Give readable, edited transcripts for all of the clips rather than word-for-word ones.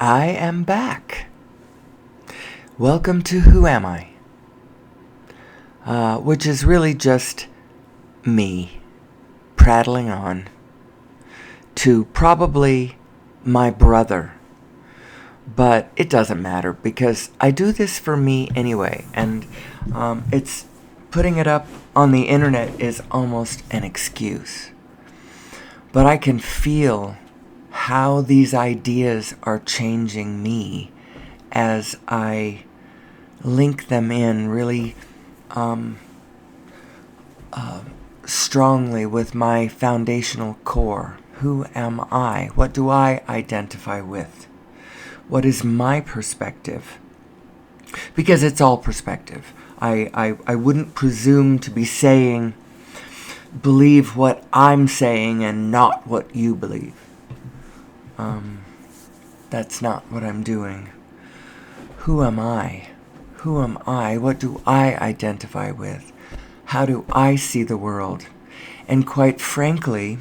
I am back. Welcome to Who Am I? Which is really just me prattling on to probably my brother. But it doesn't matter because I do this for me anyway, and it's putting it up on the internet is almost an excuse. But I can feel how these ideas are changing me as I link them in really strongly with my foundational core. Who am I? What do I identify with? What is my perspective? Because it's all perspective. I wouldn't presume to be saying, believe what I'm saying and not what you believe. That's not what I'm doing. Who am I? Who am I? What do I identify with? How do I see the world? And quite frankly,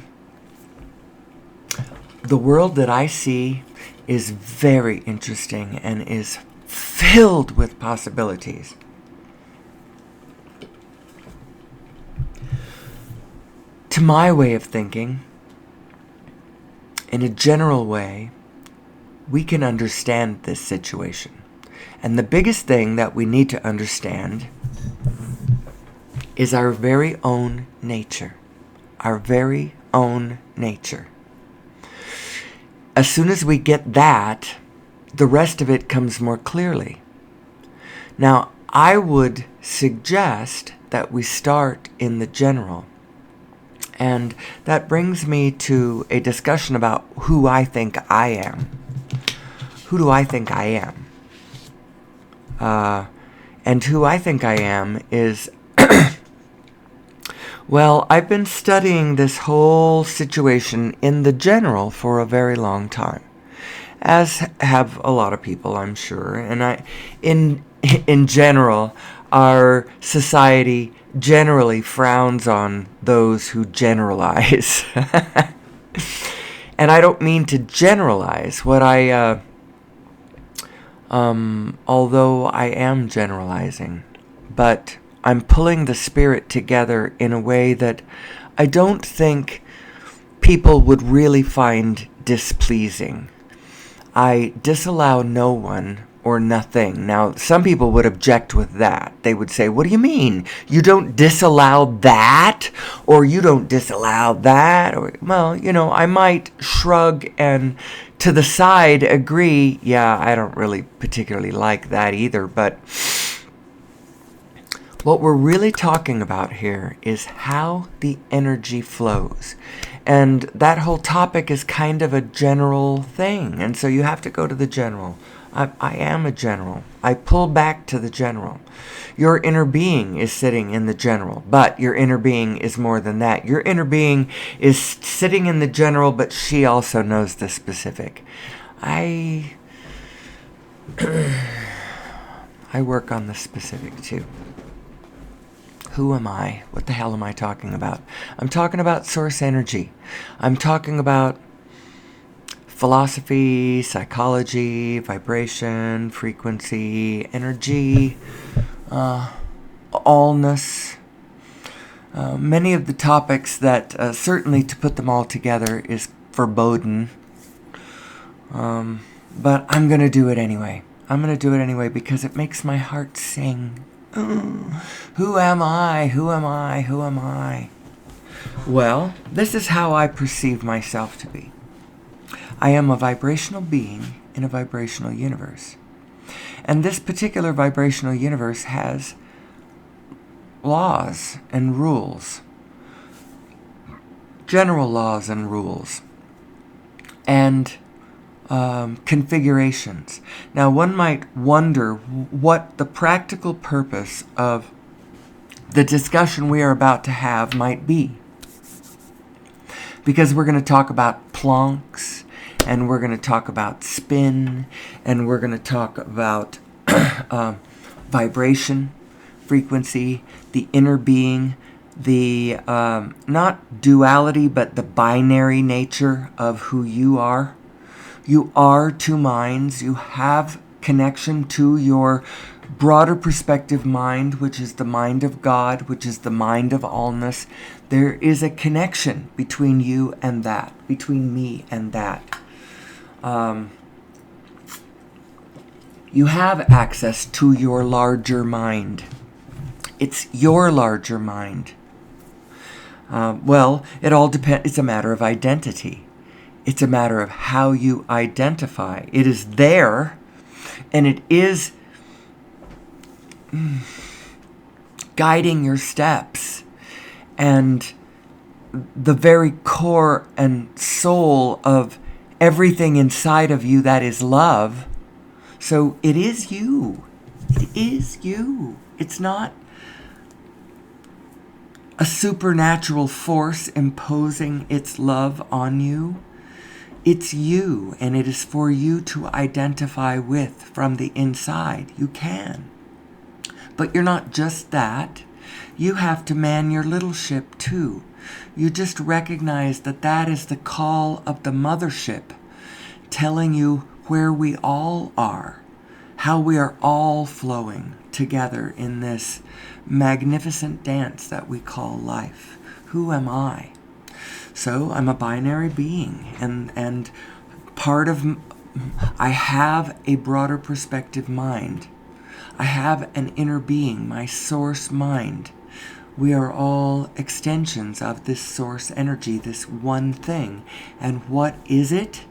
the world that I see is very interesting and is filled with possibilities. To my way of thinking, in a general way, we can understand this situation. And the biggest thing that we need to understand is our very own nature. Our very own nature. As soon as we get that, the rest of it comes more clearly. Now, I would suggest that we start in the general. And that brings me to a discussion about who I think I am. Who do I think I am? And who I think I am is, well, I've been studying this whole situation in the general for a very long time, as have a lot of people, I'm sure. And in general, our society generally frowns on those who generalize. And I don't mean to generalize. Although I am generalizing, but I'm pulling the spirit together in a way that I don't think people would really find displeasing. I disallow no one or nothing. Now, some people would object with that. They would say, what do you mean? You don't disallow that? Or you don't disallow that? Or, well, I might shrug and to the side agree, yeah, I don't really particularly like that either. But what we're really talking about here is how the energy flows. And that whole topic is kind of a general thing. And so you have to go to the general. I am a general. I pull back to the general. Your inner being is sitting in the general, but your inner being is more than that. Your inner being is sitting in the general, but she also knows the specific. I work on the specific too. Who am I? What the hell am I talking about? I'm talking about source energy. I'm talking about philosophy, psychology, vibration, frequency, energy, allness. Many of the topics that, certainly to put them all together, is forbidden. But I'm going to do it anyway. I'm going to do it anyway because it makes my heart sing. Who am I? Who am I? Who am I? Well, this is how I perceive myself to be. I am a vibrational being in a vibrational universe. And this particular vibrational universe has laws and rules. General laws and rules. And configurations. Now, one might wonder what the practical purpose of the discussion we are about to have might be. Because we're going to talk about Planck's, and we're going to talk about spin, and we're going to talk about vibration, frequency, the inner being, the not duality, but the binary nature of who you are. You are two minds. You have connection to your broader perspective mind, which is the mind of God, which is the mind of allness. There is a connection between you and that, between me and that. You have access to your larger mind. It's your larger mind. Well, it all depends. It's a matter of identity. It's a matter of how you identify. It is there, and it is guiding your steps. And the very core and soul of everything inside of you that is love. So it is you. It is you. It's not a supernatural force imposing its love on you. It's you, and it is for you to identify with from the inside. You can. But you're not just that. You have to man your little ship too. You just recognize that that is the call of the mothership, telling you where we all are, how we are all flowing together in this magnificent dance that we call life. Who am I? So I'm a binary being, and part of I have a broader perspective mind. I have an inner being, my source mind. We are all extensions of this source energy, this one thing. And what is it?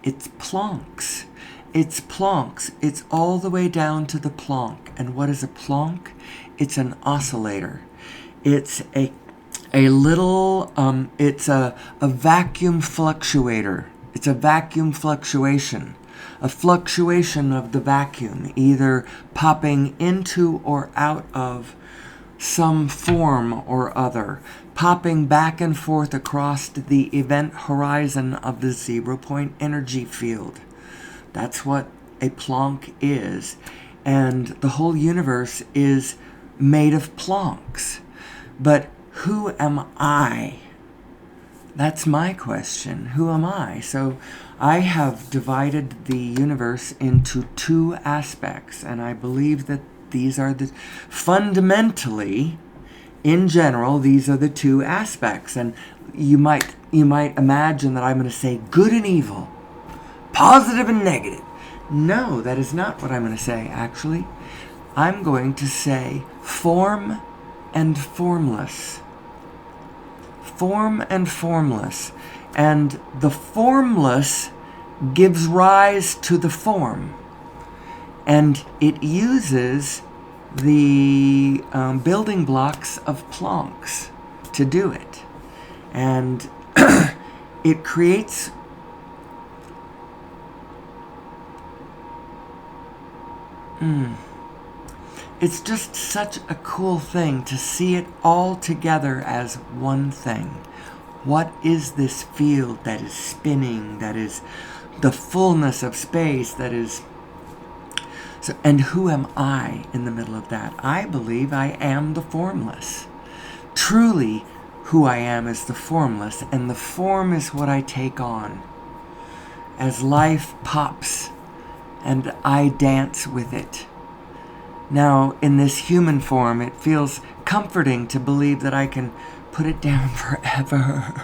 It's Planck's. It's Planck's. It's all the way down to the Planck. And what is a Planck? It's an oscillator. It's a little, it's a vacuum fluctuator. It's a vacuum fluctuation. A fluctuation of the vacuum, either popping into or out of some form or other, popping back and forth across the event horizon of the 0-point energy field. That's what a Planck is. And the whole universe is made of Plancks. But who am I? That's my question. Who am I? So I have divided the universe into two aspects, and I believe that these are the fundamentally, in general, these are the two aspects. And you might imagine that I'm going to say good and evil, positive and negative. No, that is not what I'm going to say, actually. I'm going to say form and formless. Form and formless. And the formless gives rise to the form. And it uses the building blocks of Planck's to do it. And it creates it's just such a cool thing to see it all together as one thing. What is this field that is spinning, that is the fullness of space, that is... So, and who am I in the middle of that? I believe I am the formless. Truly, who I am is the formless, and the form is what I take on. As life pops, and I dance with it. Now, in this human form, it feels comforting to believe that I can put it down forever.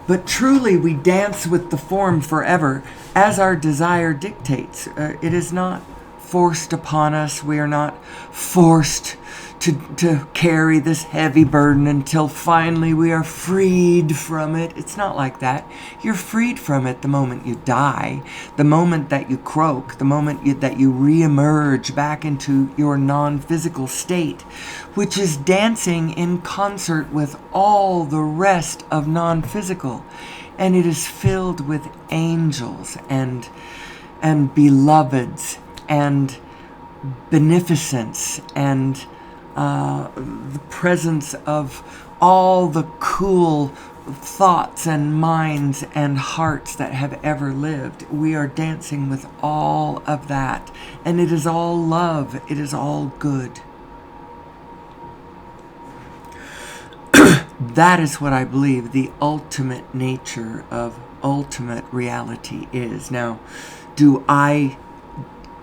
But truly, we dance with the form forever as our desire dictates. It is not forced upon us. We are not forced to carry this heavy burden until finally we are freed from it. It's not like that. You're freed from it the moment you die, the moment that you croak, the moment that you reemerge back into your non-physical state, which is dancing in concert with all the rest of non-physical. And it is filled with angels and beloveds and beneficence and the presence of all the cool thoughts and minds and hearts that have ever lived. We are dancing with all of that. And it is all love. It is all good. That is what I believe the ultimate nature of ultimate reality is. Now, do I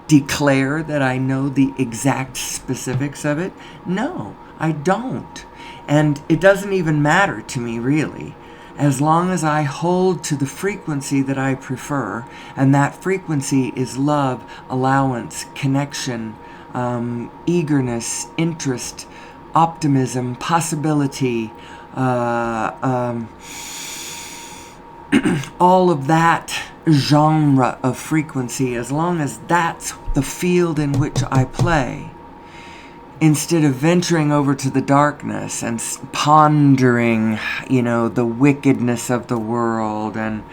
declare that I know the exact specifics of it? No, I don't. And it doesn't even matter to me, really, as long as I hold to the frequency that I prefer, and that frequency is love, allowance, connection, eagerness, interest, optimism, possibility, all of that genre of frequency. As long as that's the field in which I play, instead of venturing over to the darkness and pondering, the wickedness of the world, and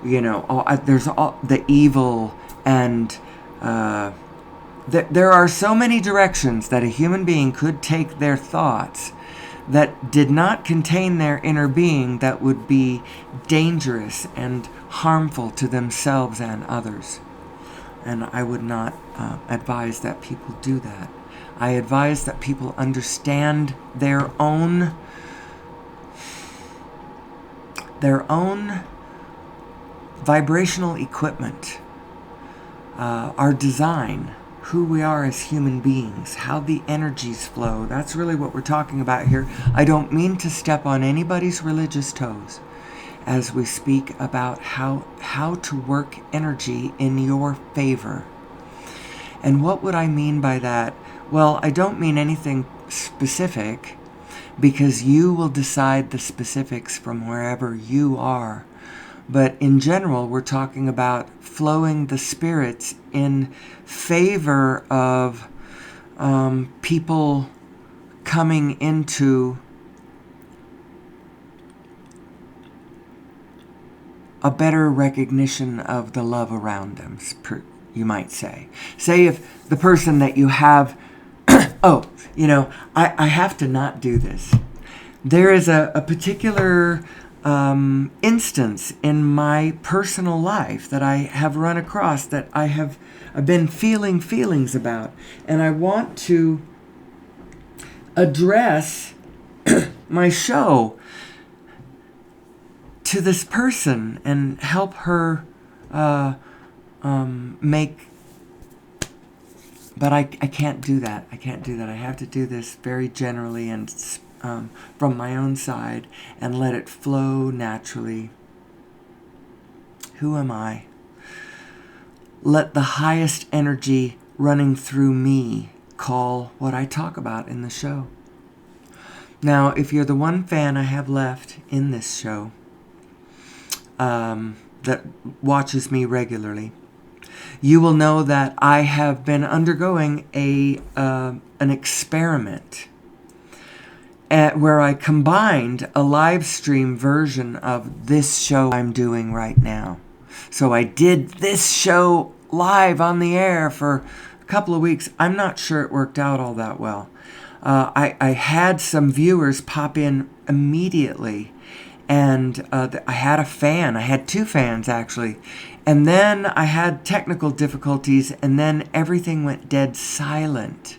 there's all the evil, and there are so many directions that a human being could take their thoughts that did not contain their inner being, that would be dangerous and harmful to themselves and others. And I would not advise that people do that. I advise that people understand their own vibrational equipment, our design, who we are as human beings, how the energies flow. That's really what we're talking about here. I don't mean to step on anybody's religious toes as we speak about how to work energy in your favor. And what would I mean by that? Well, I don't mean anything specific, because you will decide the specifics from wherever you are. But in general, we're talking about flowing the spirits in favor of people coming into a better recognition of the love around them, you might say. Say if the person that you have, I have to not do this. There is a particular instance in my personal life that I have run across, that I've been feeling feelings about, and I want to address my show to this person and help her make. But I can't do that. I have to do this very generally and from my own side, and let it flow naturally. Who am I? Let the highest energy running through me call what I talk about in the show. Now, if you're the one fan I have left in this show that watches me regularly, you will know that I have been undergoing an experiment where I combined a live stream version of this show I'm doing right now. So I did this show live on the air for a couple of weeks. I'm not sure it worked out all that well. I had some viewers pop in immediately, and I had a fan. I had two fans, actually. And then I had technical difficulties, and then everything went dead silent.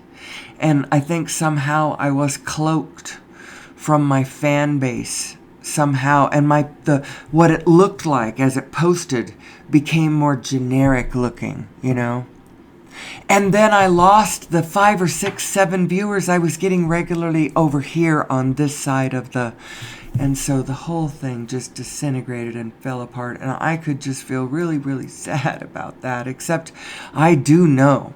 And I think somehow I was cloaked from my fan base somehow, and what it looked like as it posted became more generic looking, And then I lost the 5 or 6, 7 viewers I was getting regularly over here on this side of and so the whole thing just disintegrated and fell apart, and I could just feel really, really sad about that, except I do know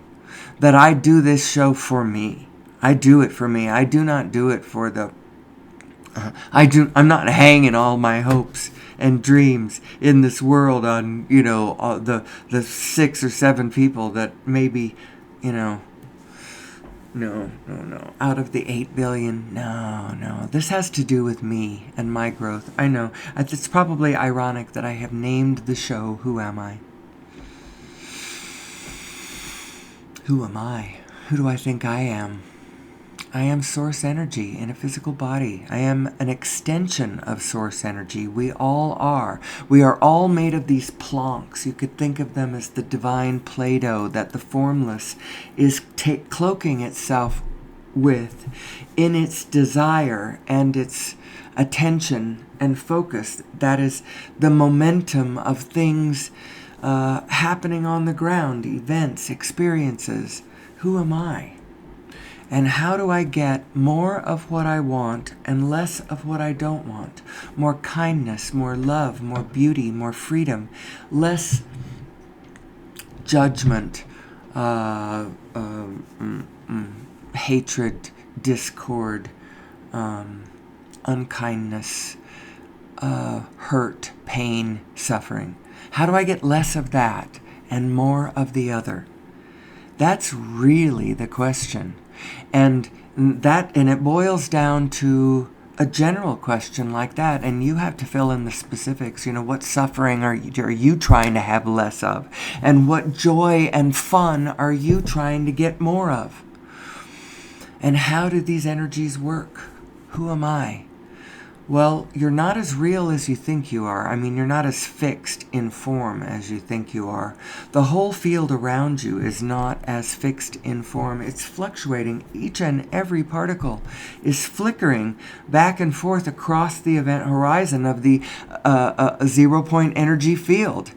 that I do this show for me. I do it for me. I do not do it for I'm not hanging all my hopes and dreams in this world on, the 6 or 7 people that maybe, no. Out of the 8 billion, no. This has to do with me and my growth. I know. It's probably ironic that I have named the show, Who Am I? Who am I? Who do I think I am? I am source energy in a physical body. I am an extension of source energy. We all are. We are all made of these plonks. You could think of them as the divine Play-Doh that the formless is cloaking itself with in its desire and its attention and focus. That is the momentum of things happening on the ground, events, experiences. Who am I? And how do I get more of what I want and less of what I don't want? More kindness, more love, more beauty, more freedom, less judgment, hatred, discord, unkindness, hurt, pain, suffering. How do I get less of that and more of the other? That's really the question. And it boils down to a general question like that, and you have to fill in the specifics. What suffering are you trying to have less of? And what joy and fun are you trying to get more of? And how do these energies work? Who am I? Well, you're not as real as you think you are. You're not as fixed in form as you think you are. The whole field around you is not as fixed in form. It's fluctuating. Each and every particle is flickering back and forth across the event horizon of the 0-point energy field,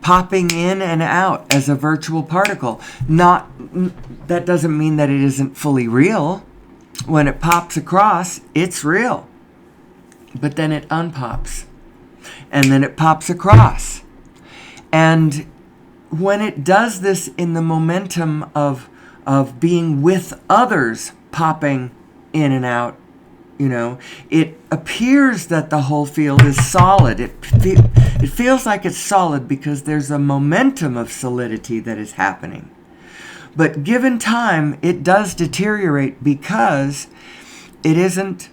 popping in and out as a virtual particle. That doesn't mean that it isn't fully real. When it pops across, it's real. But then it unpops, and then it pops across. And when it does this in the momentum of being with others, popping in and out, it appears that the whole field is solid. It feels like it's solid because there's a momentum of solidity that is happening. But given time, it does deteriorate because it isn't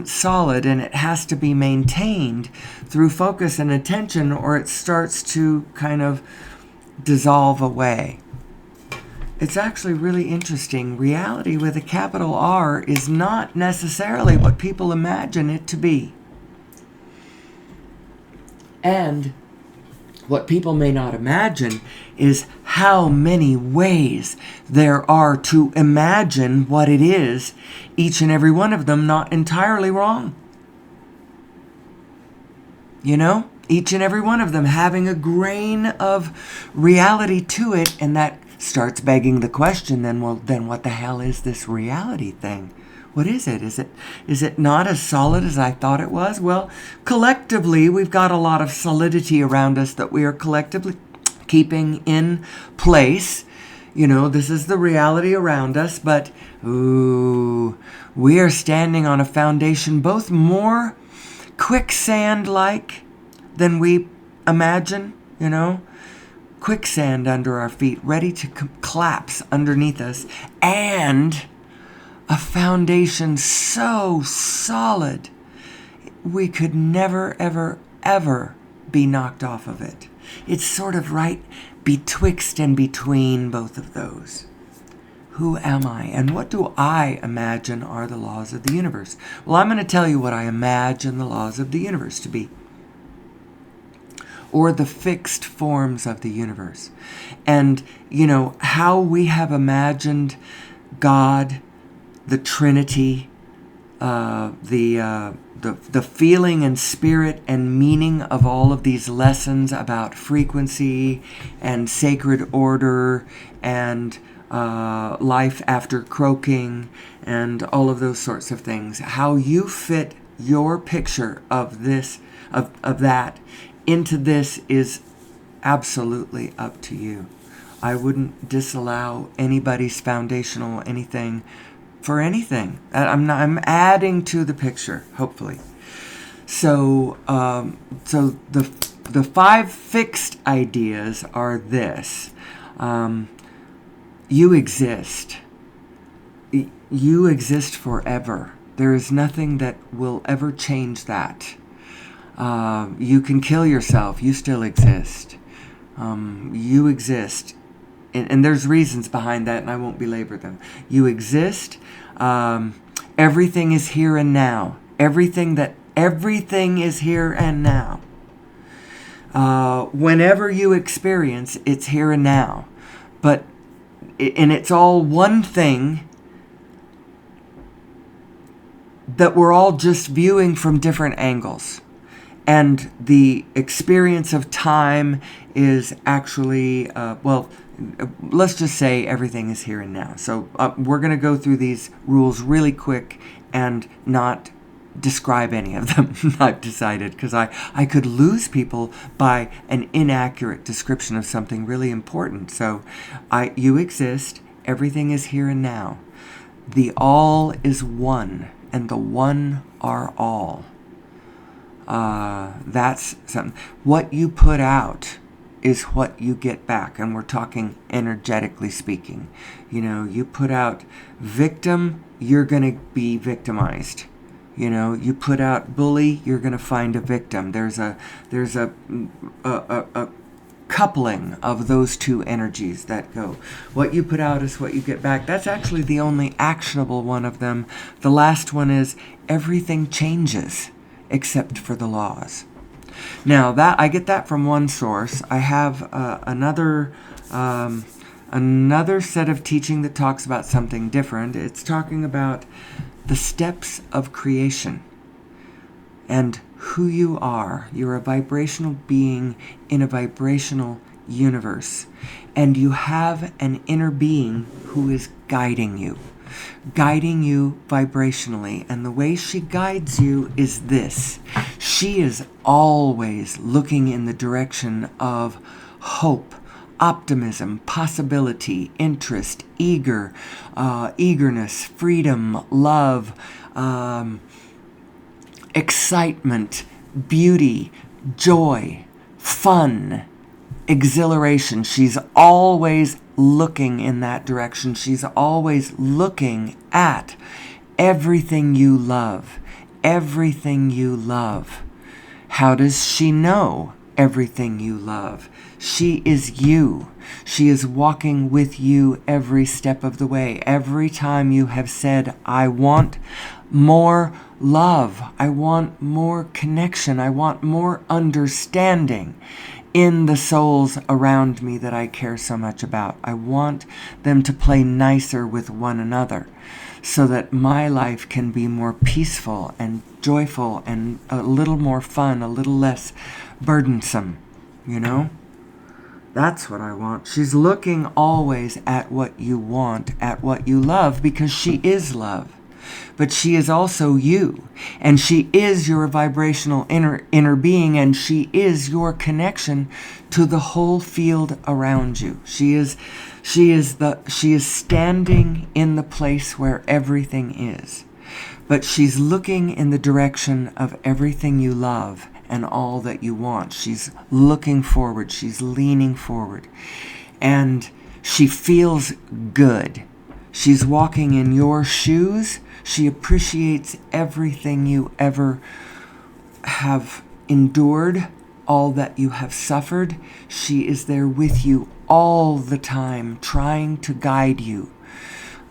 solid, and it has to be maintained through focus and attention, or it starts to kind of dissolve away. It's actually really interesting. Reality with a capital R is not necessarily what people imagine it to be. And what people may not imagine is how many ways there are to imagine what it is, each and every one of them not entirely wrong. Each and every one of them having a grain of reality to it, and that starts begging the question, then what the hell is this reality thing? What is it? Is it not as solid as I thought it was? Well, collectively, we've got a lot of solidity around us that we are collectively keeping in place. This is the reality around us, but we are standing on a foundation both more quicksand-like than we imagine, quicksand under our feet, ready to collapse underneath us, and a foundation so solid we could never, ever, ever be knocked off of it. It's sort of right betwixt and between both of those. Who am I? And what do I imagine are the laws of the universe? Well, I'm going to tell you what I imagine the laws of the universe to be, or the fixed forms of the universe. And, how we have imagined God, the Trinity, the feeling and spirit and meaning of all of these lessons about frequency and sacred order and life after croaking and all of those sorts of things. How you fit your picture of that into this is absolutely up to you. I wouldn't disallow anybody's foundational anything for anything. I'm adding to the picture, hopefully. So the 5 fixed ideas are this. You exist. You exist forever. There is nothing that will ever change that. You can kill yourself. You still exist. You exist. And there's reasons behind that, and I won't belabor them. You exist. Everything is here and now. Everything is here and now. Whenever you experience, it's here and now. And it's all one thing that we're all just viewing from different angles. And the experience of time is actually, let's just say everything is here and now. So we're going to go through these rules really quick and not describe any of them, I've decided, because I could lose people by an inaccurate description of something really important. So you exist, everything is here and now. The all is one, and the one are all. That's something. What you put out is what you get back, and we're talking energetically speaking. You put out victim, you're going to be victimized. You put out bully, you're going to find a victim. There's a coupling of those two energies that go. What you put out is what you get back. That's actually the only actionable one of them. The last one is everything changes except for the laws. Now, that I get that from one source. I have another set of teaching that talks about something different. It's talking about the steps of creation and who you are. You're a vibrational being in a vibrational universe, and you have an inner being who is guiding you vibrationally. And the way she guides you is this: she is always looking in the direction of hope, optimism, possibility, interest, eagerness, freedom, love, excitement, beauty, joy, fun, exhilaration. She's always looking in that direction. She's always looking at everything you love. Everything you love. How does she know everything you love? She is you. She is walking with you every step of the way. Every time you have said, I want more love, I want more connection, I want more understanding in the souls around me that I care so much about. I want them to play nicer with one another so that my life can be more peaceful and joyful and a little more fun, a little less burdensome, That's what I want. She's looking always at what you want, at what you love, because she is love. But she is also you, and she is your vibrational inner being, and she is your connection to the whole field around you. She is standing in the place where everything is. But she's looking in the direction of everything you love and all that you want. She's looking forward. She's leaning forward. And she feels good. She's walking in your shoes. She appreciates everything you ever have endured, all that you have suffered. She is there with you all the time, trying to guide you.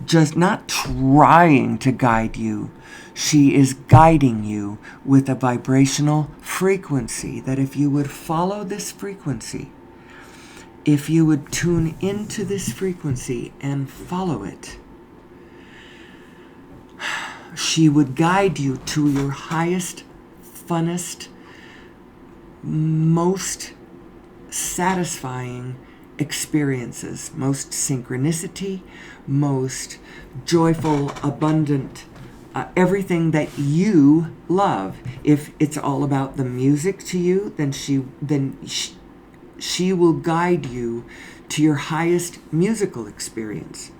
Just not trying to guide you. She is guiding you with a vibrational frequency that if you would follow this frequency, if you would tune into this frequency and follow it, she would guide you to your highest, funnest, most satisfying experiences, most synchronicity, most joyful, abundant, everything that you love. If it's all about the music to you, then she will guide you to your highest musical experience.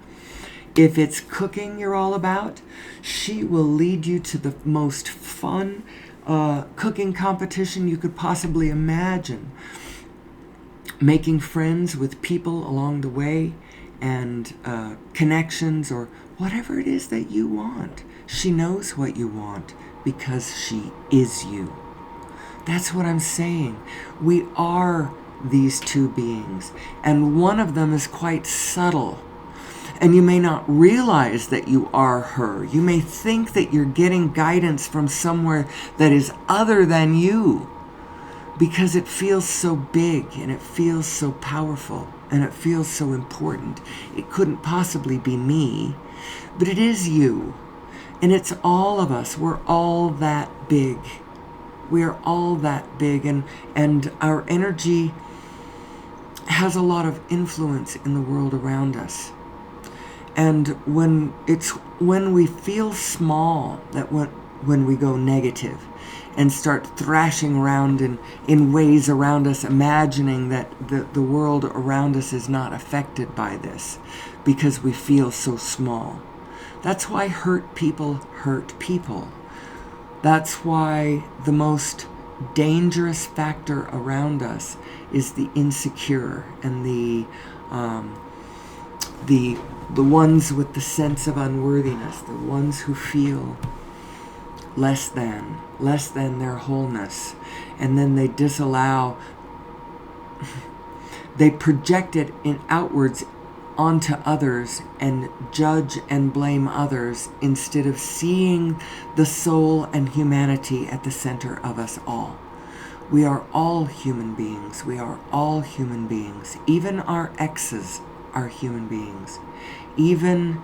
If it's cooking you're all about, she will lead you to the most fun cooking competition you could possibly imagine. Making friends with people along the way and connections or whatever it is that you want. She knows what you want because she is you. That's what I'm saying. We are these two beings, and one of them is quite subtle. And you may not realize that you are her. You may think that you're getting guidance from somewhere that is other than you because it feels so big and it feels so powerful and it feels so important. It couldn't possibly be me, but it is you. And it's all of us. We're all that big. We are all that big, and our energy has a lot of influence in the world around us. And when we feel small, that when we go negative and start thrashing around in ways around us, imagining that the world around us is not affected by this because we feel so small. That's why hurt people hurt people. That's why the most dangerous factor around us is the insecure and the ones with the sense of unworthiness, the ones who feel less than their wholeness, and then they disallow, they project it outwards onto others and judge and blame others instead of seeing the soul and humanity at the center of us all. We are all human beings. We are all human beings. Even our exes are human beings. Even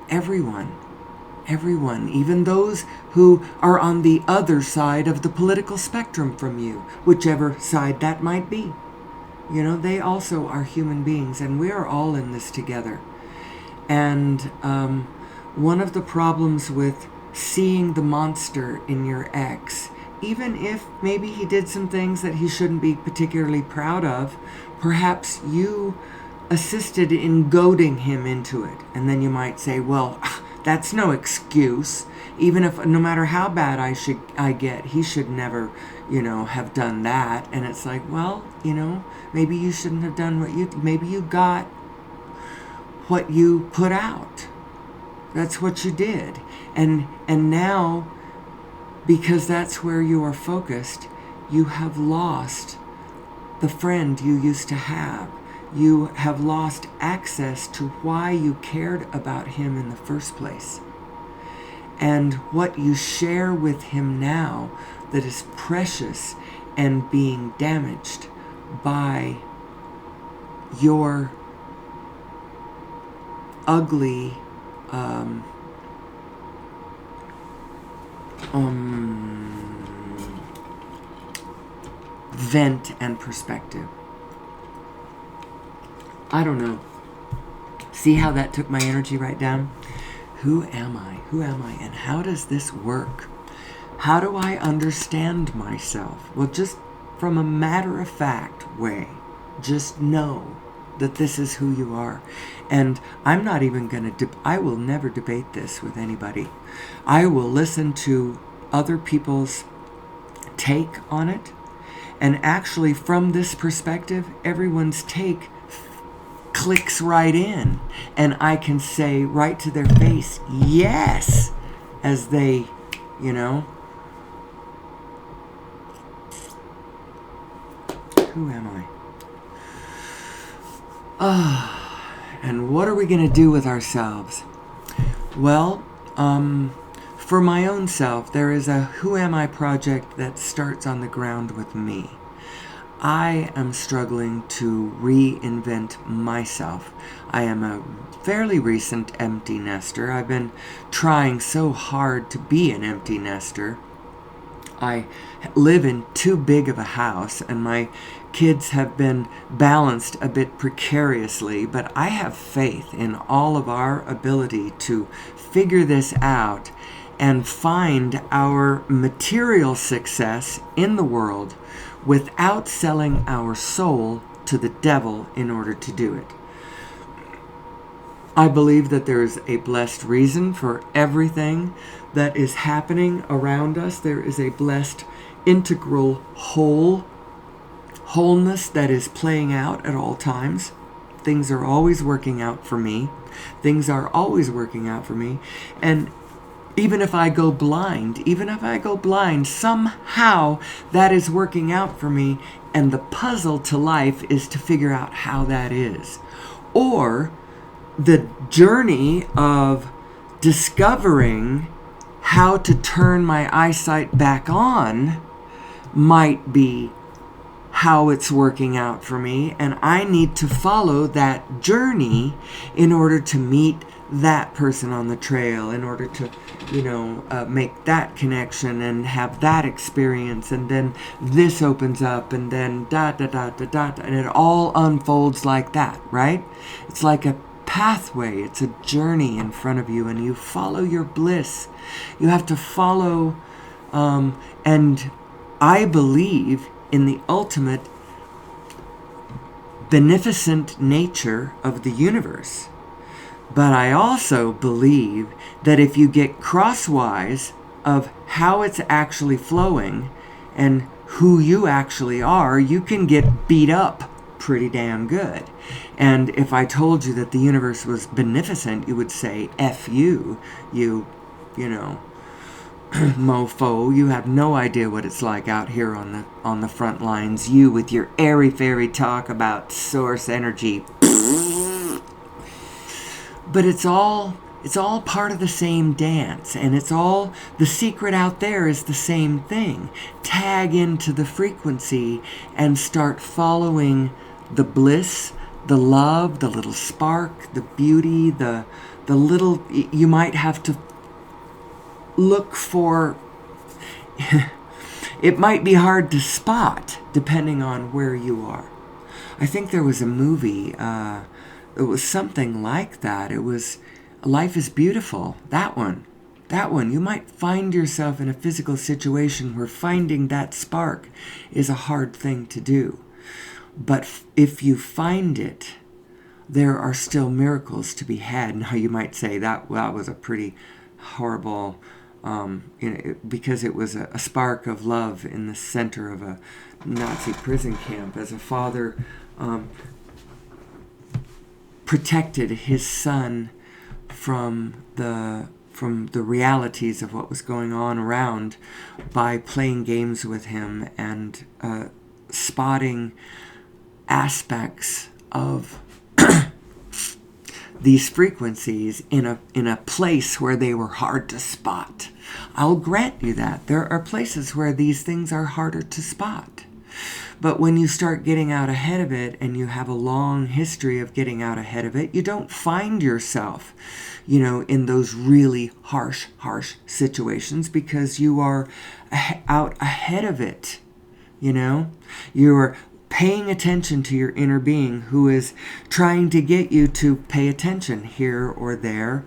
everyone, even those who are on the other side of the political spectrum from you, whichever side that might be. You know, they also are human beings, and we are all in this together. And one of the problems with seeing the monster in your ex, even if maybe he did some things that he shouldn't be particularly proud of, perhaps you assisted in goading him into it. And then you might say, well, that's no excuse. Even if, no matter how bad I get, he should never, have done that. And it's like, well, maybe you shouldn't have done maybe you got what you put out. That's what you did. And now, because that's where you are focused, you have lost the friend you used to have. You have lost access to why you cared about him in the first place. And what you share with him now that is precious and being damaged by your ugly vent and perspective. I don't know. See how that took my energy right down? Who am I? Who am I? And how does this work? How do I understand myself? Well, just from a matter-of-fact way, just know that this is who you are. And I'm not even going to, I will never debate this with anybody. I will listen to other people's take on it. And actually, from this perspective, everyone's take clicks right in. And I can say right to their face, yes, as they, who am I? And what are we going to do with ourselves? Well, for my own self, there is a Who Am I project that starts on the ground with me. I am struggling to reinvent myself. I am a fairly recent empty nester. I've been trying so hard to be an empty nester. I live in too big of a house, and my kids have been balanced a bit precariously, but I have faith in all of our ability to figure this out and find our material success in the world without selling our soul to the devil in order to do it. I believe that there is a blessed reason for everything that is happening around us. There is a blessed integral wholeness that is playing out at all times. Things are always working out for me. Things are always working out for me. And even if I go blind, somehow that is working out for me. And the puzzle to life is to figure out how that is. Or the journey of discovering how to turn my eyesight back on might be how it's working out for me, and I need to follow that journey in order to meet that person on the trail in order to, make that connection and have that experience, and then this opens up, and then dot, dot, dot, dot, dot, and it all unfolds like that, right? It's like a pathway, it's a journey in front of you, and you follow your bliss. You have to follow, and I believe in the ultimate beneficent nature of the universe. But I also believe that if you get crosswise of how it's actually flowing and who you actually are, you can get beat up pretty damn good. And if I told you that the universe was beneficent, you would say, F you, you know, mofo, you have no idea what it's like out here on the front lines. You with your airy-fairy talk about source energy. But it's all part of the same dance, and it's all, the secret out there is the same thing. Tag into the frequency and start following the bliss, the love, the little spark, the beauty, the little, you might have to look for, it might be hard to spot depending on where you are. I think there was a movie, it was something like that. It was Life is Beautiful. That one. You might find yourself in a physical situation where finding that spark is a hard thing to do. But if you find it, there are still miracles to be had. Now you might say that was a pretty horrible, because it was a spark of love in the center of a Nazi prison camp, as a father protected his son from the realities of what was going on around by playing games with him and spotting aspects of these frequencies in a place where they were hard to spot. I'll grant you that. There are places where these things are harder to spot. But when you start getting out ahead of it, and you have a long history of getting out ahead of it, you don't find yourself, in those really harsh situations, because you are out ahead of it, You're paying attention to your inner being, who is trying to get you to pay attention here or there.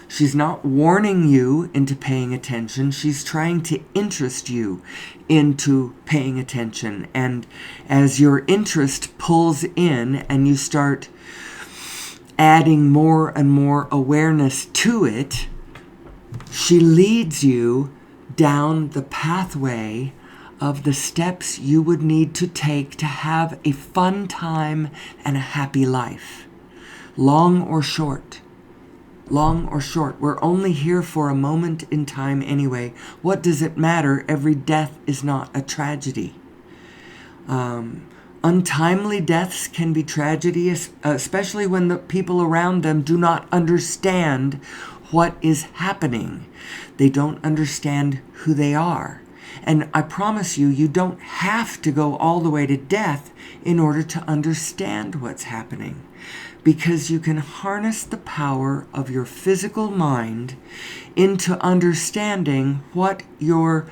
She's not warning you into paying attention. She's trying to interest you into paying attention. And as your interest pulls in and you start adding more and more awareness to it, she leads you down the pathway of the steps you would need to take to have a fun time and a happy life. Long or short. We're only here for a moment in time anyway. What does it matter? Every death is not a tragedy. Untimely deaths can be tragedy, especially when the people around them do not understand what is happening. They don't understand who they are. And I promise you, you don't have to go all the way to death in order to understand what's happening. Because you can harness the power of your physical mind into understanding what your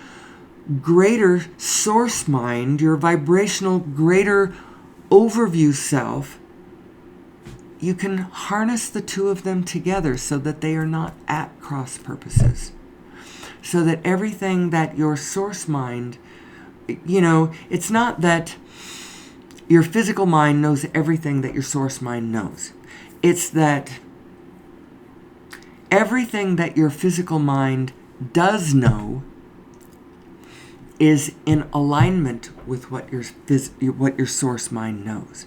greater source mind, your vibrational greater overview self, you can harness the two of them together so that they are not at cross purposes. So that everything that your source mind, it's not that your physical mind knows everything that your source mind knows. It's that everything that your physical mind does know is in alignment with what your source mind knows.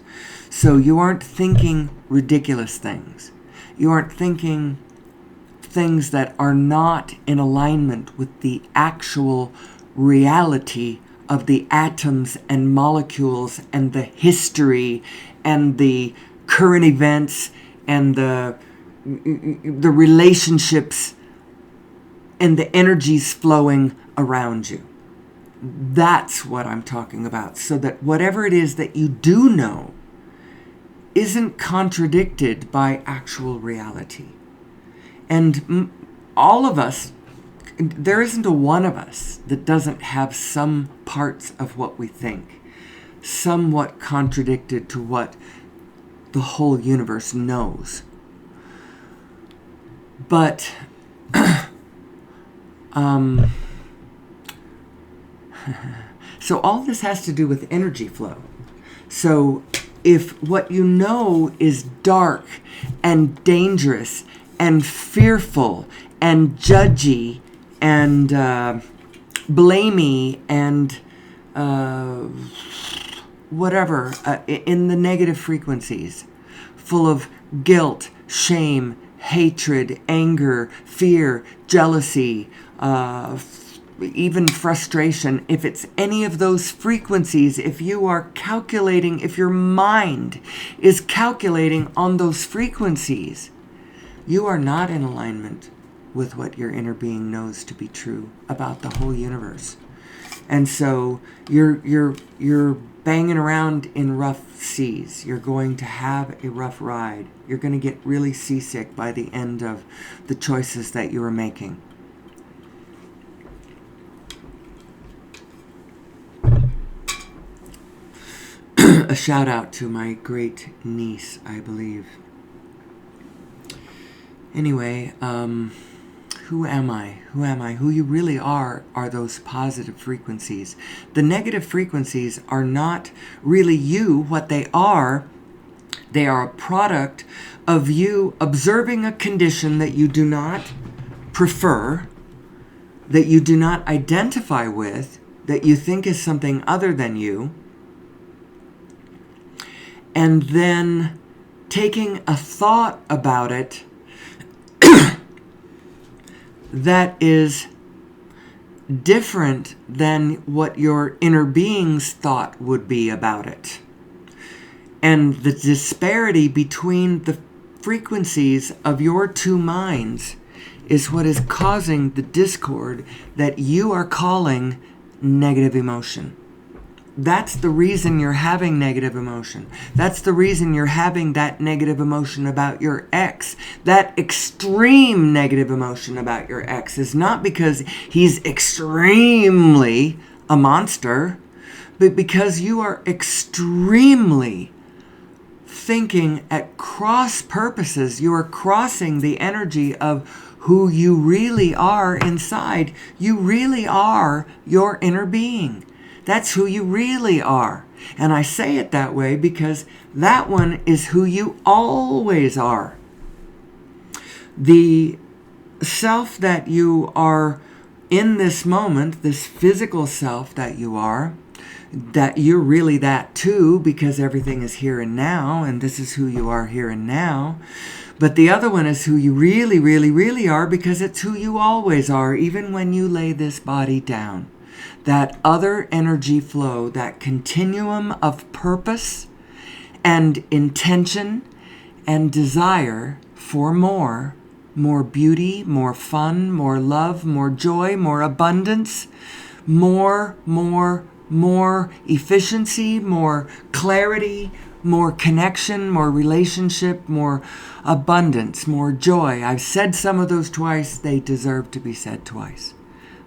So you aren't thinking ridiculous things. You aren't thinking things that are not in alignment with the actual reality of the atoms and molecules and the history and the current events and the relationships and the energies flowing around you. That's what I'm talking about. So that whatever it is that you do know isn't contradicted by actual reality. And all of us, there isn't a one of us that doesn't have some parts of what we think somewhat contradicted to what the whole universe knows. But so all this has to do with energy flow. So if what you know is dark and dangerous and fearful and judgy and blamey and whatever, in the negative frequencies, full of guilt, shame, hatred, anger, fear, jealousy, even frustration, if it's any of those frequencies, if you are calculating, if your mind is calculating on those frequencies, you are not in alignment with what your inner being knows to be true about the whole universe. And so you're banging around in rough seas. You're going to have a rough ride. You're going to get really seasick by the end of the choices that you are making. A shout out to my great niece, I believe. Anyway, who am I? Who am I? Who you really are those positive frequencies. The negative frequencies are not really you. What they are a product of you observing a condition that you do not prefer, that you do not identify with, that you think is something other than you, and then taking a thought about it that is different than what your inner being's thought would be about it. And the disparity between the frequencies of your two minds is what is causing the discord that you are calling negative emotion. That's the reason you're having negative emotion. That's the reason you're having that negative emotion about your ex. That extreme negative emotion about your ex is not because he's extremely a monster, but because you are extremely thinking at cross purposes. You are crossing the energy of who you really are inside. You really are your inner being. That's who you really are. And I say it that way because that one is who you always are. The self that you are in this moment, this physical self that you are, that you're really that too because everything is here and now, and this is who you are here and now. But the other one is who you really, really, really are because it's who you always are, even when you lay this body down. That other energy flow, that continuum of purpose and intention and desire for more beauty, more fun, more love, more joy, more abundance, more efficiency, more clarity, more connection, more relationship, more abundance, more joy. I've said some of those twice. They deserve to be said twice.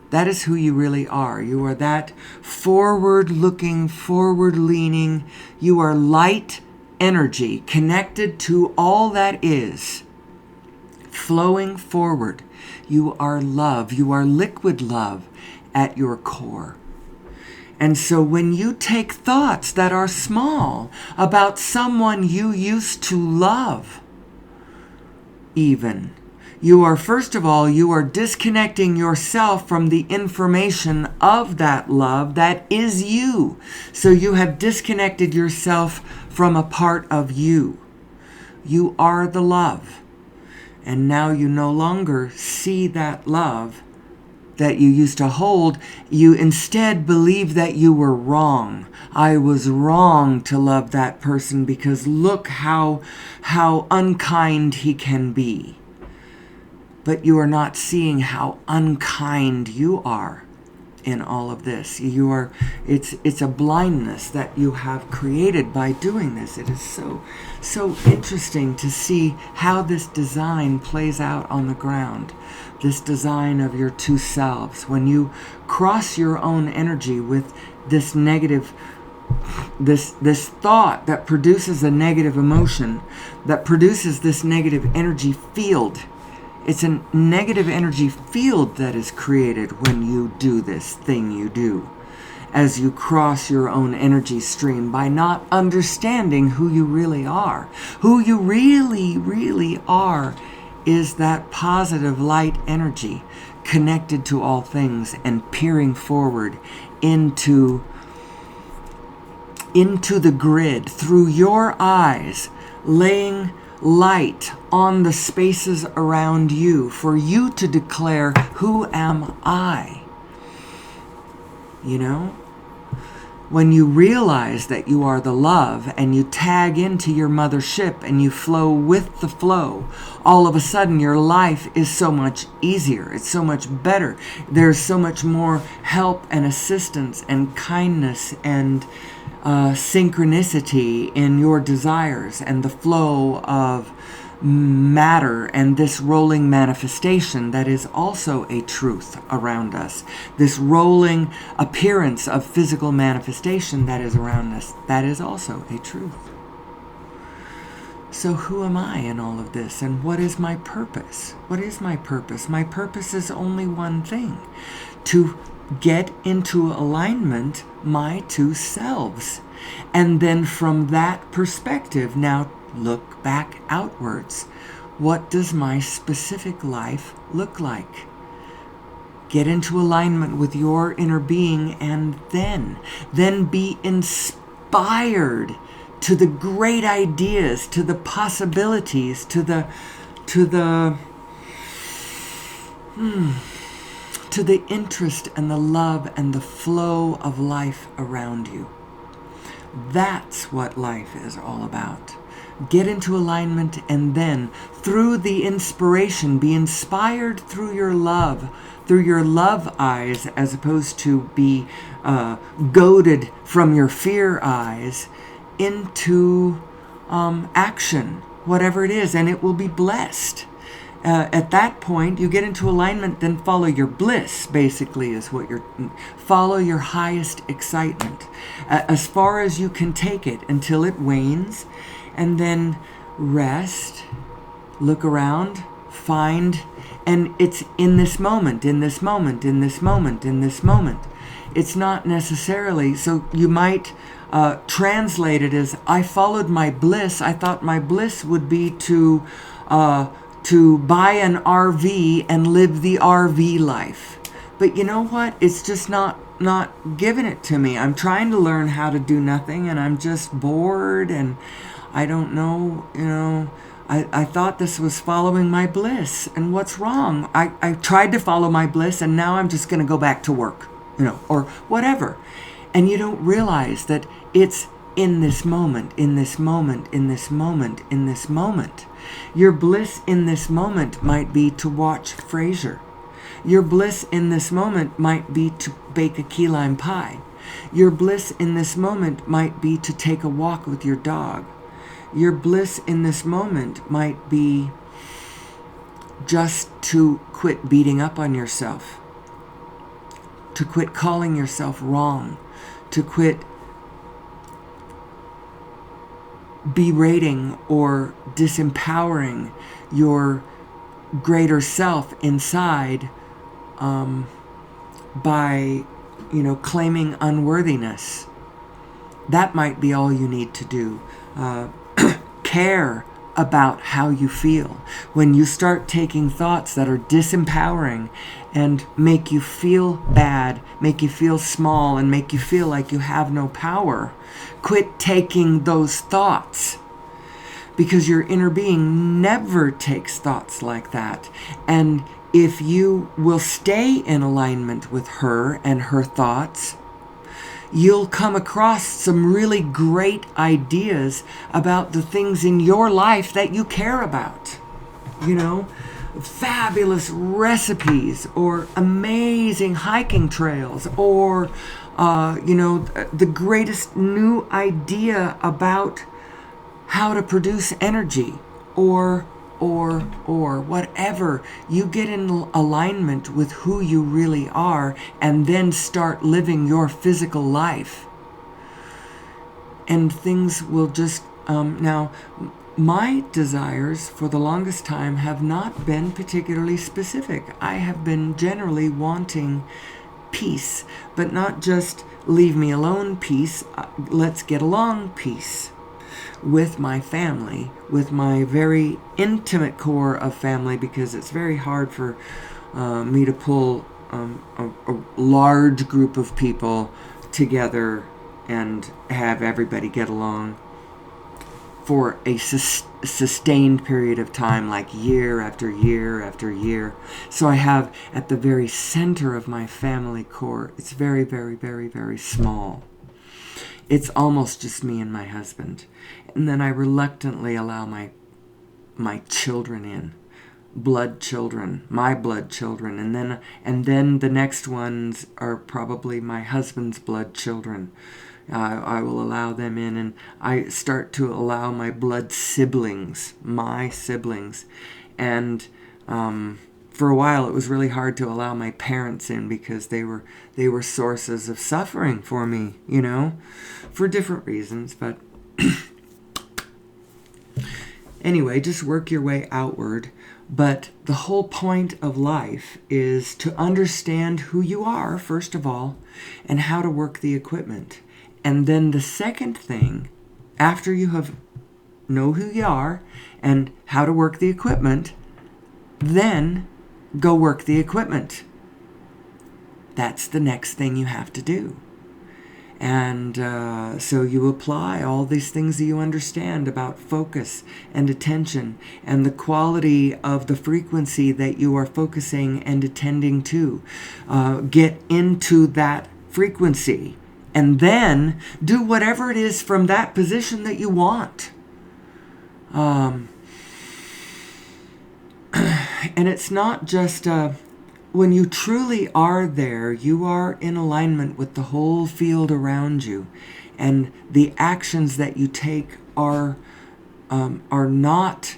That is who you really are. You are that forward-looking, forward-leaning. You are light energy connected to all that is, flowing forward. You are love. You are liquid love at your core. And so when you take thoughts that are small about someone you used to love, even, you are, first of all, you are disconnecting yourself from the information of that love that is you. So you have disconnected yourself from a part of you. You are the love. And now you no longer see that love that you used to hold. You instead believe that you were wrong. I was wrong to love that person because look how unkind he can be. But you are not seeing how unkind you are in all of this. It's a blindness that you have created by doing this. It is so interesting to see how this design plays out on the ground. This design of your two selves. When you cross your own energy with this negative, this thought that produces a negative emotion, that produces this negative energy field. It's a negative energy field that is created when you do this thing you do, as you cross your own energy stream by not understanding who you really are. Who you really, really are is that positive light energy connected to all things and peering forward into the grid through your eyes, laying light on the spaces around you for you to declare, who am I? You know? When you realize that you are the love and you tag into your mothership and you flow with the flow, all of a sudden your life is so much easier. It's so much better. There's so much more help and assistance and kindness and synchronicity in your desires and the flow of matter and this rolling manifestation that is also a truth around us. This rolling appearance of physical manifestation that is around us, that is also a truth. So who am I in all of this, and what is my purpose? What is my purpose? My purpose is only one thing: to get into alignment my two selves. And then from that perspective, now look back outwards. What does my specific life look like? Get into alignment with your inner being, and then be inspired to the great ideas, to the possibilities, to the interest and the love and the flow of life around you. That's what life is all about. Get into alignment, and then through the inspiration, be inspired through your love eyes, as opposed to be goaded from your fear eyes into action, whatever it is, and it will be blessed. At that point, you get into alignment, then follow your bliss, basically, is what follow your highest excitement, as far as you can take it until it wanes, and then rest, look around, find, and it's in this moment. It's not necessarily, so you might translate it as, I followed my bliss. I thought my bliss would be to buy an RV and live the RV life. But you know what? It's just not giving it to me. I'm trying to learn how to do nothing, and I'm just bored, and I don't know, I thought this was following my bliss, and what's wrong? I tried to follow my bliss, and now I'm just going to go back to work, or whatever. And you don't realize that it's in this moment. Your bliss in this moment might be to watch Frasier. Your bliss in this moment might be to bake a key lime pie. Your bliss in this moment might be to take a walk with your dog. Your bliss in this moment might be just to quit beating up on yourself, to quit calling yourself wrong, to quit berating or disempowering your greater self inside by, claiming unworthiness. That might be all you need to do. Care about how you feel. When you start taking thoughts that are disempowering and make you feel bad, make you feel small, and make you feel like you have no power, quit taking those thoughts, because your inner being never takes thoughts like that. And if you will stay in alignment with her and her thoughts, you'll come across some really great ideas about the things in your life that you care about. fabulous recipes or amazing hiking trails or, the greatest new idea about how to produce energy or whatever. You get in alignment with who you really are and then start living your physical life. And things will just, now, my desires for the longest time have not been particularly specific. I have been generally wanting peace, but not just leave me alone peace, let's get along peace with my family, with my very intimate core of family, because it's very hard for me to pull a large group of people together and have everybody get along for a sustained period of time, like year after year after year. So I have at the very center of my family core, it's very, very, very, very small. It's almost just me and my husband. And then I reluctantly allow my children in. Blood children, my blood children. And then the next ones are probably my husband's blood children. I will allow them in, and I start to allow my blood siblings, my siblings. And for a while it was really hard to allow my parents in because they were sources of suffering for me, for different reasons. But anyway, just work your way outward. But the whole point of life is to understand who you are, first of all, and how to work the equipment. And then the second thing, after you have know who you are and how to work the equipment, then go work the equipment. That's the next thing you have to do. And so you apply all these things that you understand about focus and attention and the quality of the frequency that you are focusing and attending to. Get into that frequency and then do whatever it is from that position that you want. And it's not just... when you truly are there, you are in alignment with the whole field around you, and the actions that you take are not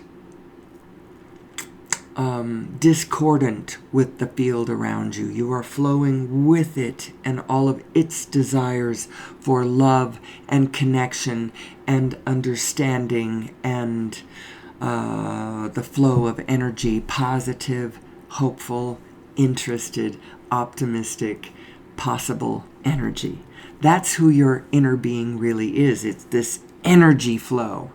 discordant with the field around you. You are flowing with it and all of its desires for love and connection and understanding and the flow of energy, positive, hopeful, interested, optimistic, possible energy. That's who your inner being really is. It's this energy flow.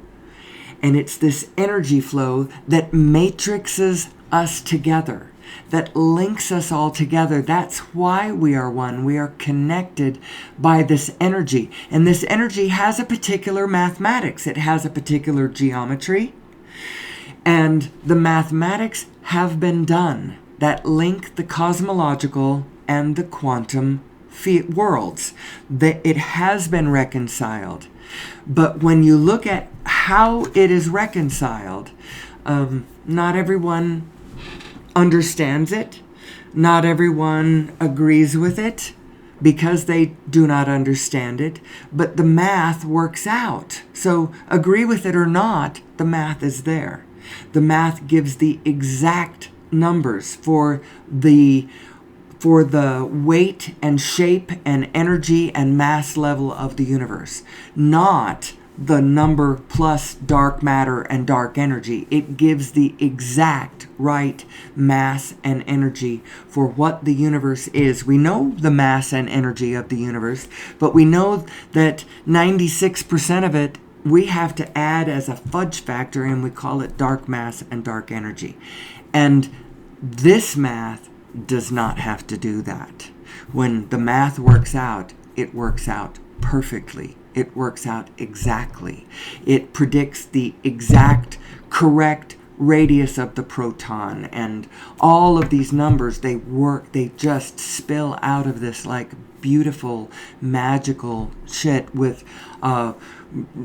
And it's this energy flow that matrixes us together, that links us all together. That's why we are one. We are connected by this energy. And this energy has a particular mathematics. It has a particular geometry. And the mathematics have been done that link the cosmological and the quantum worlds. It has been reconciled. But when you look at how it is reconciled, not everyone understands it. Not everyone agrees with it because they do not understand it. But the math works out. So agree with it or not, the math is there. The math gives the exact numbers for the weight and shape and energy and mass level of the universe, not the number plus dark matter and dark energy. It gives the exact right mass and energy for what the universe is. We know the mass and energy of the universe, but we know that 96% of it we have to add as a fudge factor, and we call it dark mass and dark energy. And this math does not have to do that. When the math works out, it works out perfectly. It works out exactly. It predicts the exact correct radius of the proton, and all of these numbers, they work, they just spill out of this like beautiful, magical shit with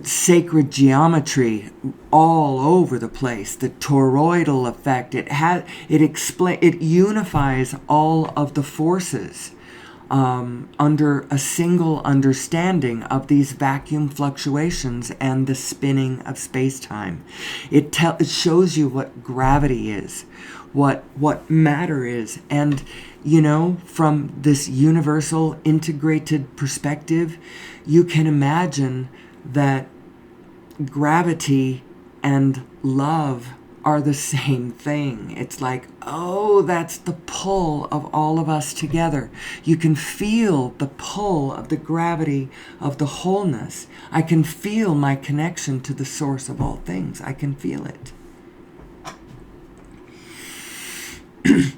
sacred geometry all over the place. The toroidal effect. It unifies all of the forces under a single understanding of these vacuum fluctuations and the spinning of space-time. It shows you what gravity is, what matter is, and from this universal integrated perspective, you can imagine that gravity and love are the same thing. It's like, oh, that's the pull of all of us together. You can feel the pull of the gravity of the wholeness. I can feel my connection to the source of all things. I can feel it.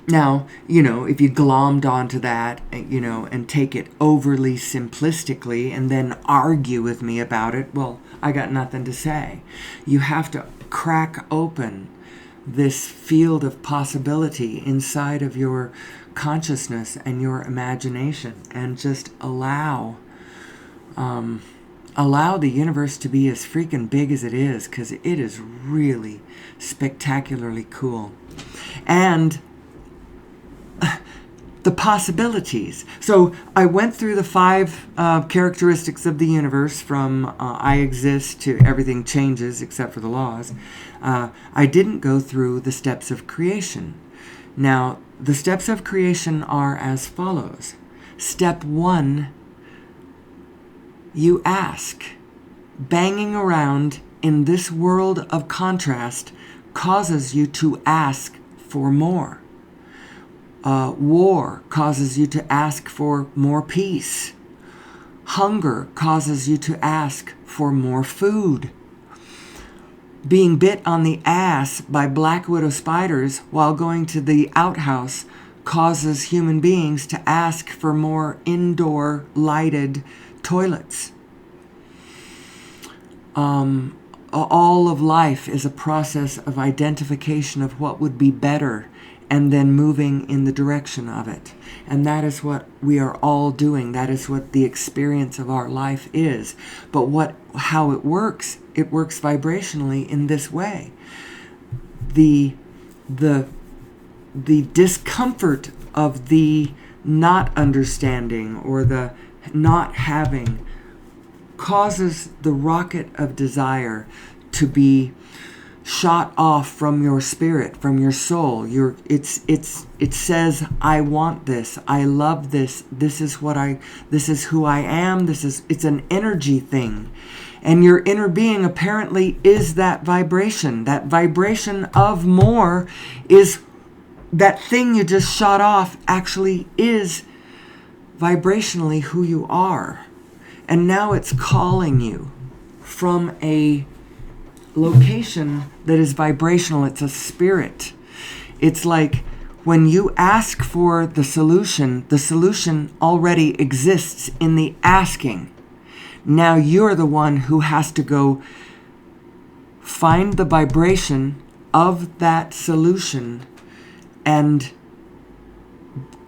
Now, if you glommed onto that, and take it overly simplistically and then argue with me about it, well, I got nothing to say. You have to crack open this field of possibility inside of your consciousness and your imagination and just allow the universe to be as freaking big as it is, because it is really spectacularly cool. And the possibilities. So I went through the 5 characteristics of the universe, from I exist to everything changes except for the laws. I didn't go through the steps of creation. Now, the steps of creation are as follows. Step 1, you ask. Banging around in this world of contrast causes you to ask for more. War causes you to ask for more peace. Hunger causes you to ask for more food. Being bit on the ass by black widow spiders while going to the outhouse causes human beings to ask for more indoor lighted toilets. All of life is a process of identification of what would be better and then moving in the direction of it. And that is what we are all doing. That is what the experience of our life is. But how it works vibrationally in this way. The discomfort of the not understanding or the not having causes the rocket of desire to be shot off from your spirit, from your soul. It says, I want this, I love this, this is who I am, it's an energy thing. And your inner being apparently is that vibration. That vibration of more is that thing you just shot off, actually is vibrationally who you are. And now it's calling you from a location that is vibrational. It's a spirit. It's like when you ask for the solution already exists in the asking. Now you're the one who has to go find the vibration of that solution and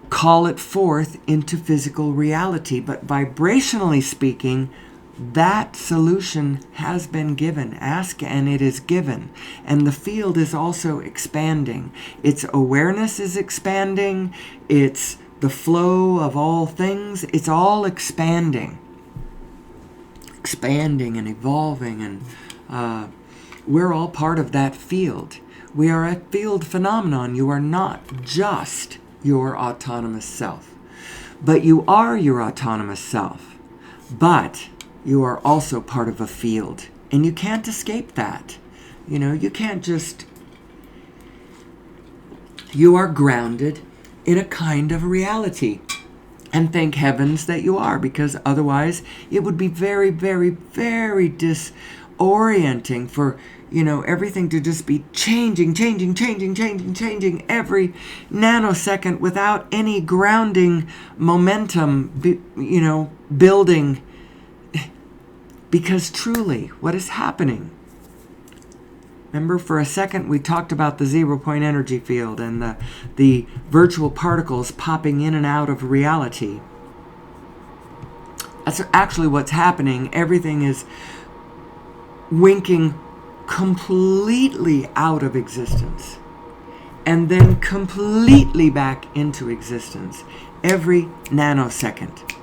call it forth into physical reality. But vibrationally speaking, that solution has been given. Ask and it is given. And the field is also expanding. Its awareness is expanding. It's the flow of all things. It's all expanding. Expanding and evolving. And we're all part of that field. We are a field phenomenon. You are not just your autonomous self. But you are your autonomous self. But you are also part of a field. And you can't escape that. You can't just... You are grounded in a kind of reality. And thank heavens that you are, because otherwise it would be very, very, very disorienting for, everything to just be changing every nanosecond without any grounding momentum, building. Because truly, what is happening? Remember, for a second we talked about the 0-point energy field and the virtual particles popping in and out of reality. That's actually what's happening. Everything is winking completely out of existence and then completely back into existence every nanosecond.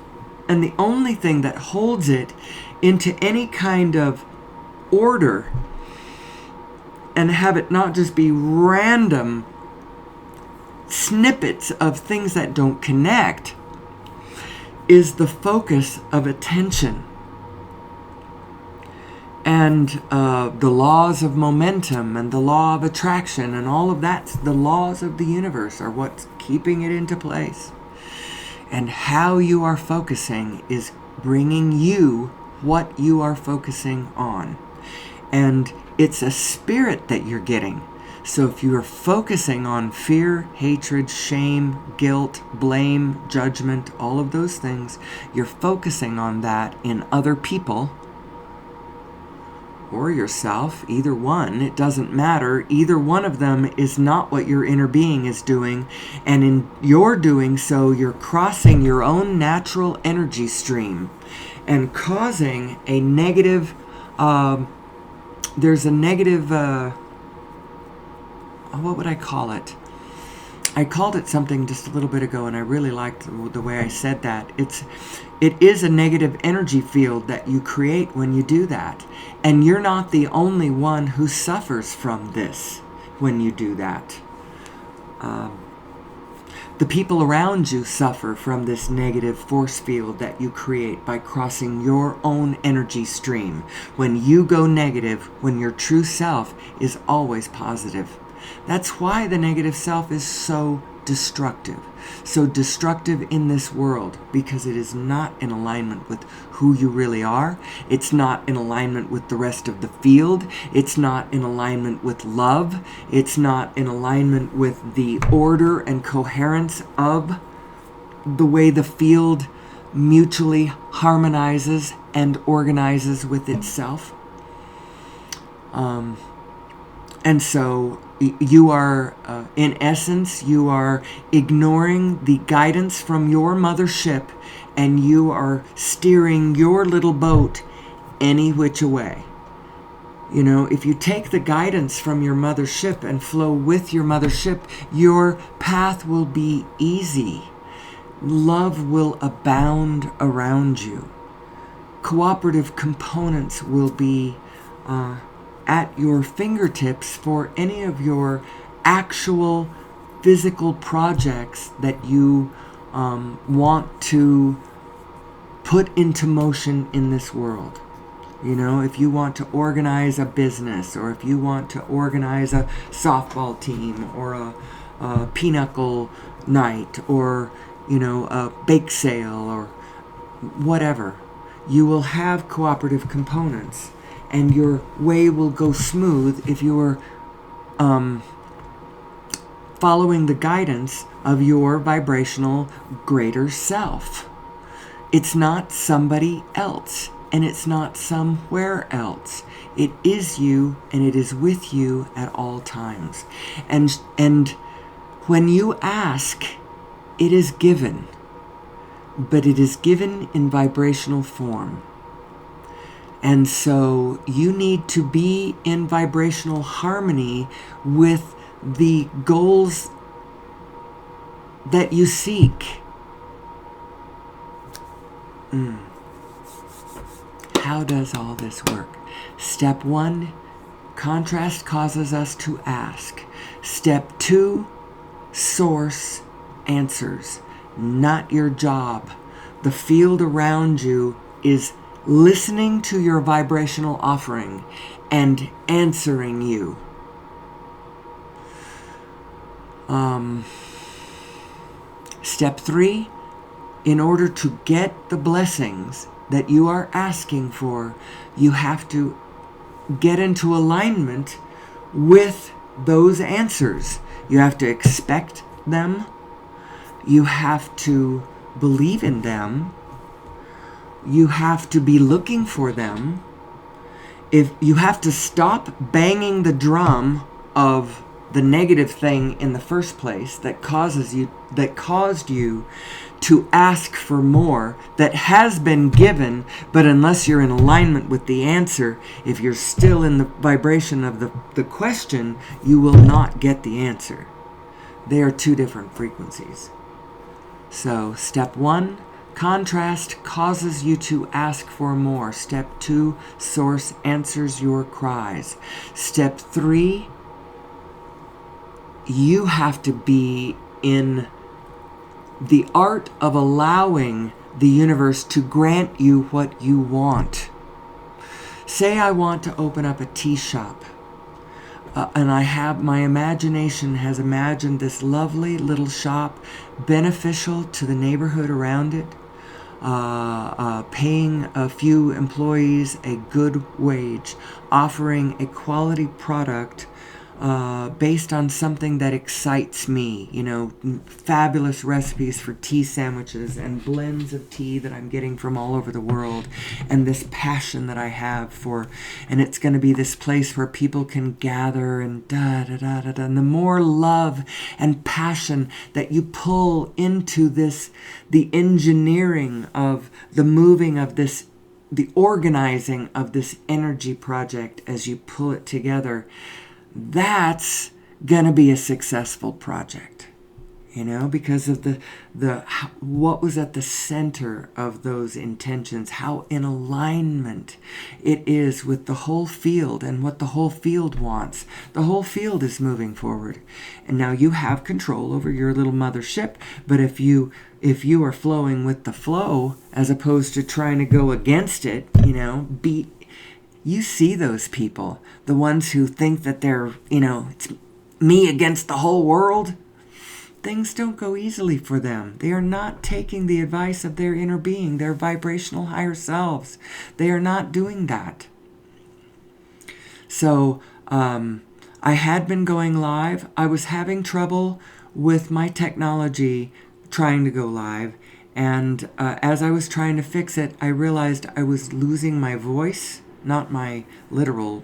And the only thing that holds it into any kind of order and have it not just be random snippets of things that don't connect is the focus of attention. And the laws of momentum and the law of attraction and all of that, the laws of the universe are what's keeping it into place. And how you are focusing is bringing you what you are focusing on. And it's a spirit that you're getting. So if you are focusing on fear, hatred, shame, guilt, blame, judgment, all of those things, you're focusing on that in other people or yourself, either one, it doesn't matter. Either one of them is not what your inner being is doing. And in your doing so, you're crossing your own natural energy stream and causing a negative, there's a negative, what would I call it? I called it something just a little bit ago, and I really liked the way I said that. It is a negative energy field that you create when you do that. And you're not the only one who suffers from this when you do that. The people around you suffer from this negative force field that you create by crossing your own energy stream. When you go negative, when your true self is always positive. That's why the negative self is so destructive in this world, because it is not in alignment with who you really are. It's not in alignment with the rest of the field. It's not in alignment with love. It's not in alignment with the order and coherence of the way the field mutually harmonizes and organizes with itself. And so you are, in essence, you are ignoring the guidance from your mothership, and you are steering your little boat any which way. You know, if you take the guidance from your mothership and flow with your mothership, your path will be easy. Love will abound around you. Cooperative components will be at your fingertips for any of your actual physical projects that you want to put into motion in this world. You know, if you want to organize a business, or if you want to organize a softball team, or a pinochle night, or, you know, a bake sale, or whatever, you will have cooperative components. And your way will go smooth if you are following the guidance of your vibrational greater self. It's not somebody else, and it's not somewhere else. It is you, and it is with you at all times. And when you ask, it is given, but it is given in vibrational form. And so you need to be in vibrational harmony with the goals that you seek. How does all this work? Step 1, contrast causes us to ask. Step 2, source answers, not your job. The field around you is listening to your vibrational offering and answering you. Step 3, in order to get the blessings that you are asking for, you have to get into alignment with those answers. You have to expect them. You have to believe in them. You have to be looking for them. If you have to stop banging the drum of the negative thing in the first place that caused you to ask for more that has been given, but unless you're in alignment with the answer, if you're still in the vibration of the question, you will not get the answer. They are two different frequencies. So, step 1, contrast causes you to ask for more. Step 2, source answers your cries. Step 3, you have to be in the art of allowing the universe to grant you what you want. Say I want to open up a tea shop. And my imagination has imagined this lovely little shop, beneficial to the neighborhood around it, paying a few employees a good wage, offering a quality product based on something that excites me, fabulous recipes for tea sandwiches and blends of tea that I'm getting from all over the world, and this passion that I have for, and it's going to be this place where people can gather and da-da-da-da-da, and the more love and passion that you pull into this, the engineering of the moving of this, the organizing of this energy project as you pull it together, that's going to be a successful project, because of the what was at the center of those intentions, how in alignment it is with the whole field and what the whole field wants. The whole field is moving forward. And now you have control over your little mothership, but if you are flowing with the flow as opposed to trying to go against it, you see those people, the ones who think that they're, it's me against the whole world. Things don't go easily for them. They are not taking the advice of their inner being, their vibrational higher selves. They are not doing that. So, I had been going live. I was having trouble with my technology trying to go live. And as I was trying to fix it, I realized I was losing my voice. Not my literal,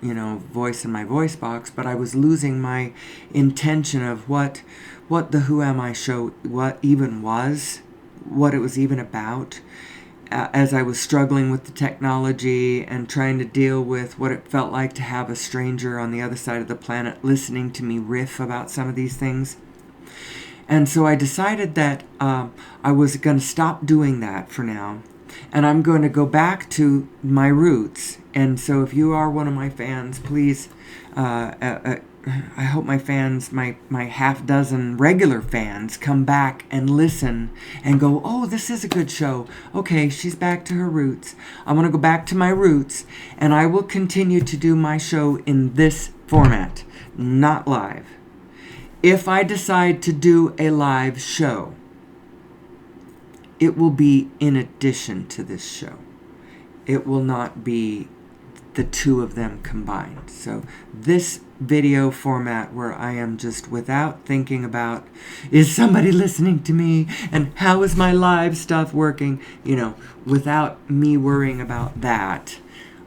voice in my voice box, but I was losing my intention of what the Who Am I show, what even was, what it was even about, as I was struggling with the technology and trying to deal with what it felt like to have a stranger on the other side of the planet listening to me riff about some of these things. And so I decided that I was going to stop doing that for now. And I'm going to go back to my roots. And so if you are one of my fans, please, I hope my fans, my half dozen regular fans, come back and listen and go, oh, this is a good show. Okay, she's back to her roots. I want to go back to my roots, and I will continue to do my show in this format, not live. If I decide to do a live show, it will be in addition to this show. It will not be the two of them combined. So this video format where I am just without thinking about, is somebody listening to me? And how is my live stuff working? Without me worrying about that,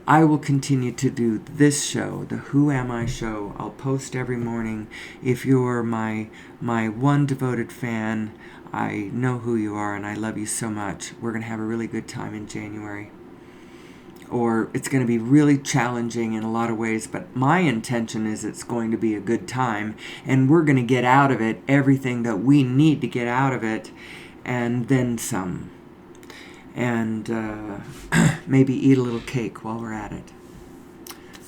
I will continue to do this show, the Who Am I show. I'll post every morning. If you're my one devoted fan, I know who you are and I love you so much. We're going to have a really good time in January. Or it's going to be really challenging in a lot of ways, but my intention is it's going to be a good time, and we're going to get out of it everything that we need to get out of it, and then some. And maybe eat a little cake while we're at it.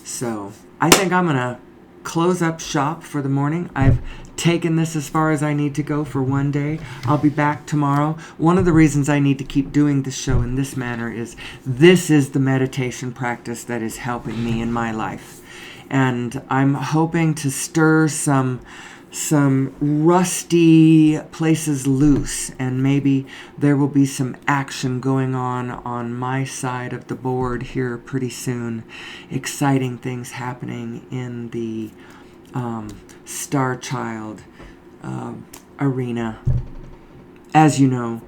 So I think I'm going to close up shop for the morning. I've taken this as far as I need to go for one day. I'll be back tomorrow. One of the reasons I need to keep doing this show in this manner is this is the meditation practice that is helping me in my life. And I'm hoping to stir some rusty places loose, and maybe there will be some action going on my side of the board here pretty soon. Exciting things happening in the Star Child arena. As you know,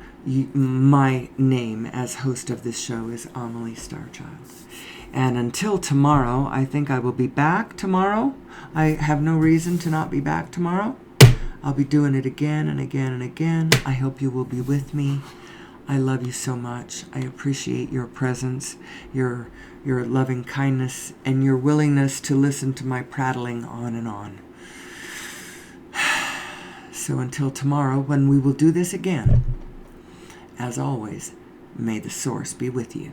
my name as host of this show is Amelie Starchild. And until tomorrow, I think I will be back tomorrow. I have no reason to not be back tomorrow. I'll be doing it again and again and again. I hope you will be with me. I love you so much. I appreciate your presence, your loving kindness, and your willingness to listen to my prattling on and on. So until tomorrow, when we will do this again, as always, may the source be with you.